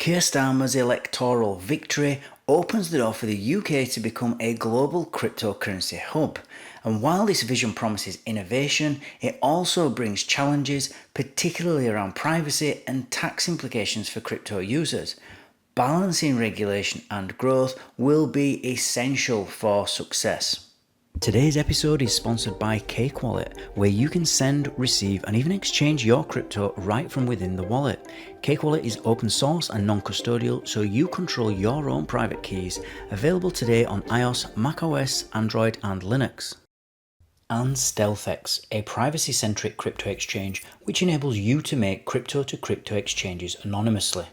Keir Starmer's electoral victory opens the door for the UK to become a global cryptocurrency hub. And while this vision promises innovation, it also brings challenges, particularly around privacy and tax implications for crypto users. Balancing regulation and growth will be essential for success. Today's episode is sponsored by Cake Wallet, where you can send, receive, and even exchange your crypto right from within the wallet. Cake Wallet is open source and non-custodial, so you control your own private keys. Available today on iOS, macOS, Android, and Linux. And StealthEX, a privacy-centric crypto exchange which enables you to make crypto-to-crypto exchanges anonymously.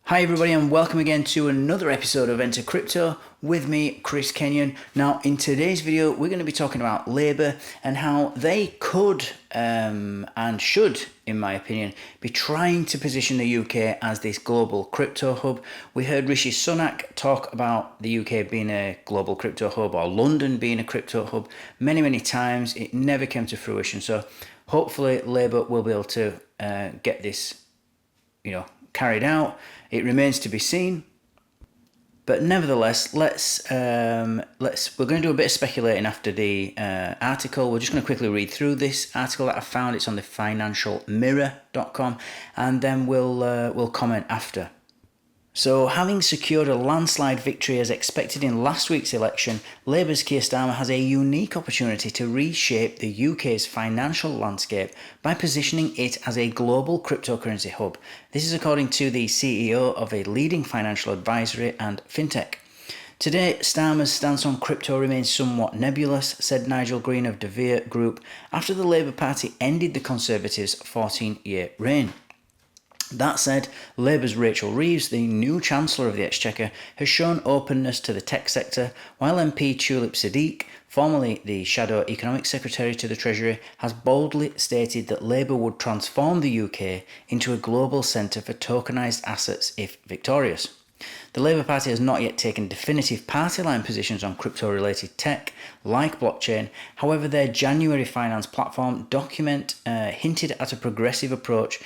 Hi everybody, and welcome again to another episode of Enter Crypto with me, Chris Kenyon. Now in today's video we're going to be talking about Labour and how they could and should, in my opinion, be trying to position the UK as this global crypto hub. We heard Rishi Sunak talk about the UK being a global crypto hub, or London being a crypto hub, many times. It never came to fruition, so hopefully Labour will be able to get this carried out. It remains to be seen, but nevertheless, we're going to do a bit of speculating after the article. We're just going to quickly read through this article that I found. It's on the financialmirror.com, and then we'll comment after. So, having secured a landslide victory as expected in last week's election, Labour's Keir Starmer has a unique opportunity to reshape the UK's financial landscape by positioning it as a global cryptocurrency hub. This is according to the CEO of a leading financial advisory and fintech. Today, Starmer's stance on crypto remains somewhat nebulous, said Nigel Green of deVere Group, after the Labour Party ended the Conservatives' 14-year reign. That said, Labour's Rachel Reeves, the new Chancellor of the Exchequer, has shown openness to the tech sector, while MP Tulip Siddiq, formerly the Shadow Economic Secretary to the Treasury, has boldly stated that Labour would transform the UK into a global centre for tokenised assets if victorious. The Labour Party has not yet taken definitive party-line positions on crypto-related tech, like blockchain. However, their January finance platform document hinted at a progressive approach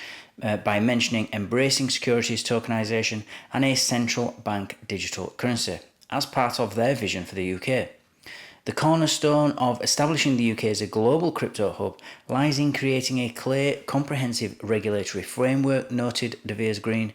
by mentioning embracing securities tokenisation and a central bank digital currency as part of their vision for the UK. The cornerstone of establishing the UK as a global crypto hub lies in creating a clear, comprehensive regulatory framework, noted deVere's Green.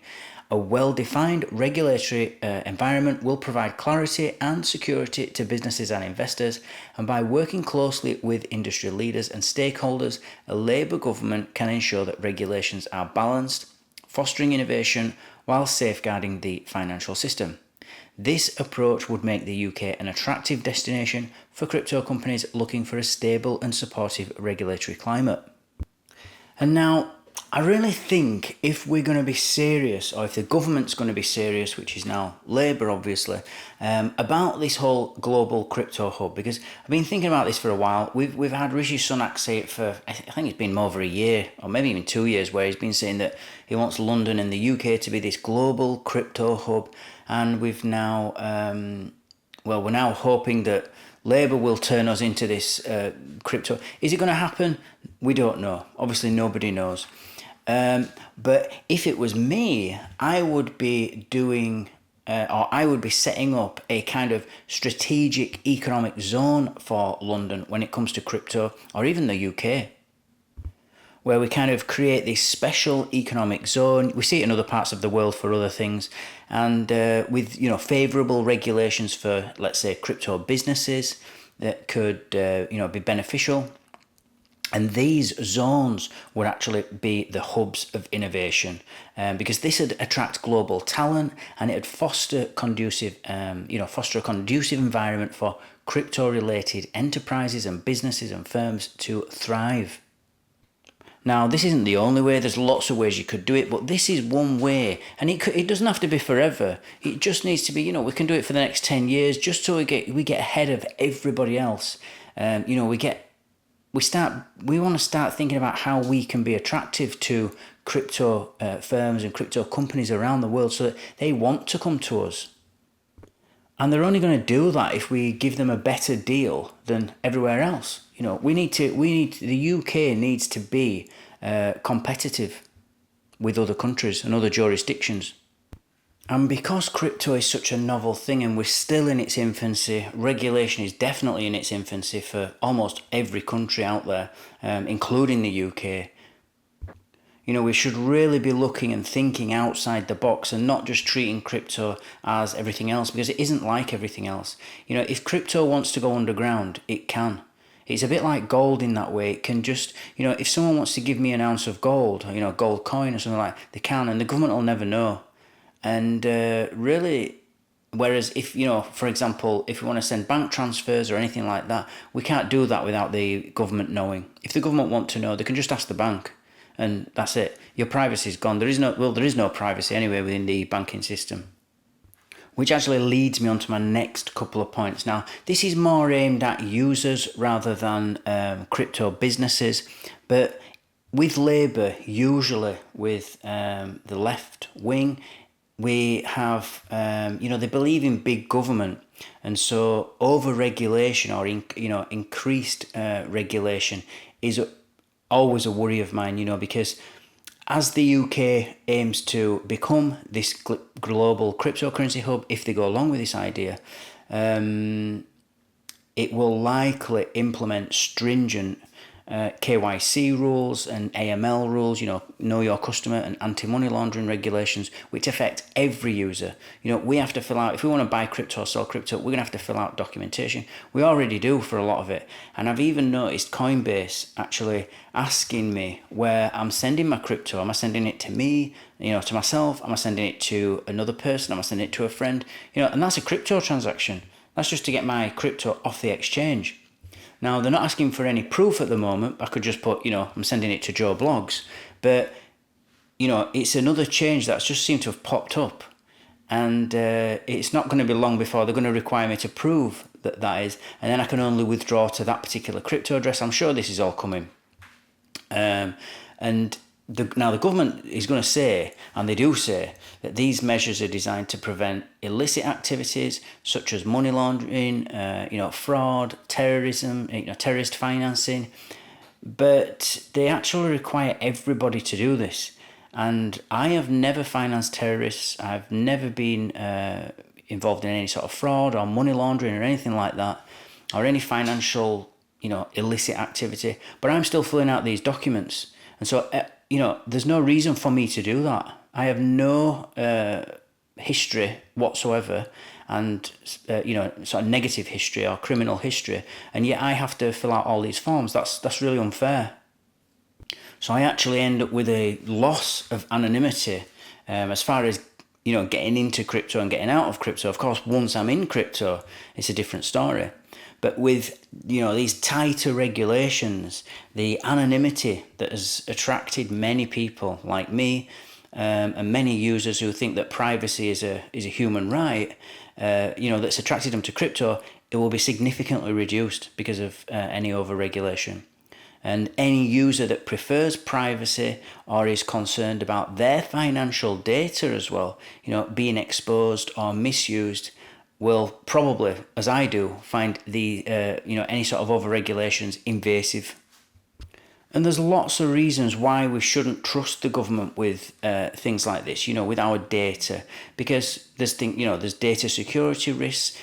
A well-defined regulatory environment will provide clarity and security to businesses and investors, and by working closely with industry leaders and stakeholders, a Labour government can ensure that regulations are balanced, fostering innovation while safeguarding the financial system. This approach would make the UK an attractive destination for crypto companies looking for a stable and supportive regulatory climate. And now, I really think if we're going to be serious, or if the government's going to be serious, which is now Labour obviously, about this whole global crypto hub, because I've been thinking about this for a while. We've had Rishi Sunak say it for, I think it's been more over a year, or maybe even 2 years, where he's been saying that he wants London and the UK to be this global crypto hub, and we've now, we're now hoping that Labour will turn us into this crypto. Is it going to happen? We don't know. Obviously, nobody knows. But if it was me, I would be doing, or I would be setting up a kind of strategic economic zone for London when it comes to crypto, or even the UK, where we kind of create this special economic zone. We see it in other parts of the world for other things, and with favourable regulations for, let's say, crypto businesses that could be beneficial. And these zones would actually be the hubs of innovation, because this would attract global talent, and it would foster a conducive environment for crypto-related enterprises and businesses and firms to thrive. Now, this isn't the only way. There's lots of ways you could do it, but this is one way, and it doesn't have to be forever. It just needs to be, we can do it for the next 10 years, just so we get ahead of everybody else. We want to start thinking about how we can be attractive to crypto firms and crypto companies around the world, so that they want to come to us. And they're only going to do that if we give them a better deal than everywhere else. The UK needs to be competitive. with other countries and other jurisdictions. And because crypto is such a novel thing and we're still in its infancy, regulation is definitely in its infancy for almost every country out there, including the UK. We should really be looking and thinking outside the box and not just treating crypto as everything else, because it isn't like everything else. If crypto wants to go underground, it can. It's a bit like gold in that way. It can just, if someone wants to give me an ounce of gold, gold coin or something like that, they can, and the government will never know. And really, whereas if, for example, if we want to send bank transfers or anything like that, we can't do that without the government knowing. If the government want to know, they can just ask the bank. And that's it. Your privacy's gone. There is no privacy anyway within the banking system. Which actually leads me on to my next couple of points. Now, this is more aimed at users rather than crypto businesses. But with Labour, usually with the left wing, we have, they believe in big government. And so over-regulation or, increased regulation is always a worry of mine, because as the UK aims to become this global cryptocurrency hub, if they go along with this idea, it will likely implement stringent KYC rules and AML rules, know your customer and anti-money laundering regulations, which affect every user. We have to fill out, if we want to buy crypto or sell crypto, we're going to have to fill out documentation. We already do for a lot of it. And I've even noticed Coinbase actually asking me where I'm sending my crypto. Am I sending it to me, to myself? Am I sending it to another person? Am I sending it to a friend? And that's a crypto transaction. That's just to get my crypto off the exchange. Now, they're not asking for any proof at the moment. I could just put, I'm sending it to Joe Blogs. But, it's another change that's just seemed to have popped up. And it's not going to be long before they're going to require me to prove that is. And then I can only withdraw to that particular crypto address. I'm sure this is all coming. Now the government is going to say, and they do say, that these measures are designed to prevent illicit activities such as money laundering, fraud, terrorism, terrorist financing. But they actually require everybody to do this. And I have never financed terrorists. I've never been involved in any sort of fraud or money laundering or anything like that, or any financial, illicit activity. But I'm still filling out these documents. And so, there's no reason for me to do that. I have no history whatsoever and, sort of negative history or criminal history. And yet I have to fill out all these forms. That's really unfair. So I actually end up with a loss of anonymity as far as, getting into crypto and getting out of crypto. Of course, once I'm in crypto, it's a different story. But with, these tighter regulations, the anonymity that has attracted many people like me and many users who think that privacy is a human right, that's attracted them to crypto, it will be significantly reduced because of any over-regulation. And any user that prefers privacy or is concerned about their financial data as well, being exposed or misused, will probably, as I do, find the any sort of over-regulations invasive. And there's lots of reasons why we shouldn't trust the government with things like this, with our data, because there's data security risks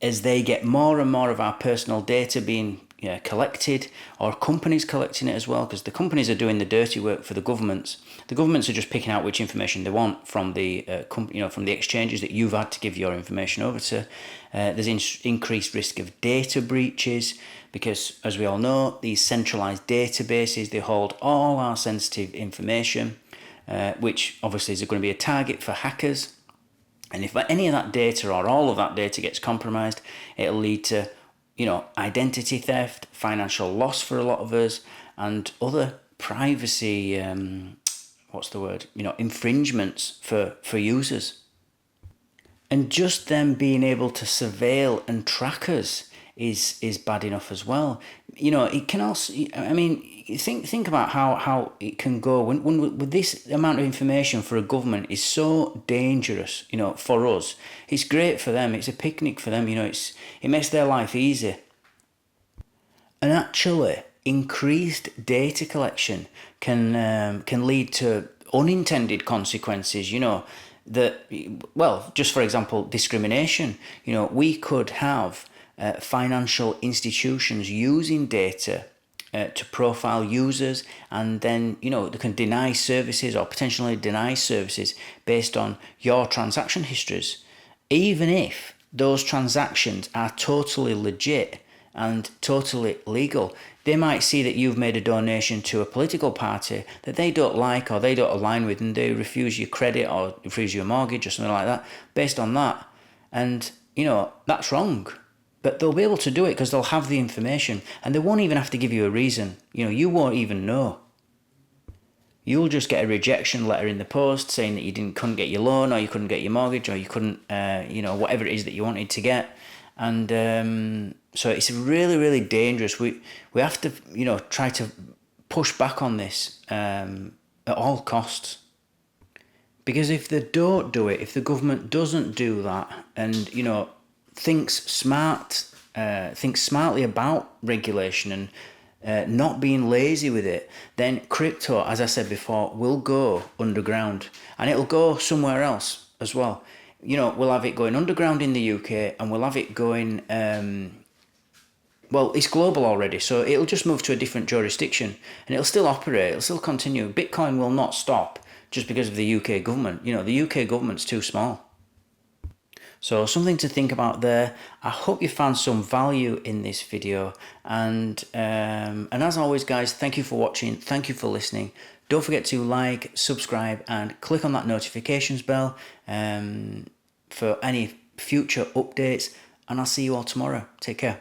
as they get more and more of our personal data being collected, or companies collecting it as well, because the companies are doing the dirty work for the governments. The governments are just picking out which information they want from the from the exchanges that you've had to give your information over to. There's increased risk of data breaches because, as we all know, these centralized databases, they hold all our sensitive information, which obviously is going to be a target for hackers. And if any of that data or all of that data gets compromised, it'll lead to identity theft, financial loss for a lot of us, and other privacy, infringements for users. And just them being able to surveil and track us is bad enough as well. It can also, think about how it can go when with this amount of information for a government is so dangerous, for us. It's great for them, it's a picnic for them, it makes their life easy. And actually, increased data collection can lead to unintended consequences, that, well, just for example, discrimination. We could have financial institutions using data to profile users, and then they can deny services or potentially deny services based on your transaction histories, even if those transactions are totally legit and totally legal. They might see that you've made a donation to a political party that they don't like or they don't align with, and they refuse your credit or refuse your mortgage or something like that based on that. And that's wrong. But they'll be able to do it because they'll have the information, and they won't even have to give you a reason. You won't even know. You'll just get a rejection letter in the post saying that you couldn't get your loan, or you couldn't get your mortgage, or you couldn't, whatever it is that you wanted to get. And so it's really, really dangerous. We have to, try to push back on this at all costs. Because if they don't do it, if the government doesn't do that, and thinks smartly about regulation and not being lazy with it, then crypto, as I said before, will go underground, and it'll go somewhere else as well. We'll have it going underground in the UK, and we'll have it going, well, it's global already, so it'll just move to a different jurisdiction, and it'll still operate, it'll still continue. Bitcoin will not stop just because of the UK government. The UK government's too small. So something to think about there. I hope you found some value in this video, and as always, guys, thank you for watching, thank you for listening. Don't forget to like, subscribe, and click on that notifications bell for any future updates, and I'll see you all tomorrow. Take care.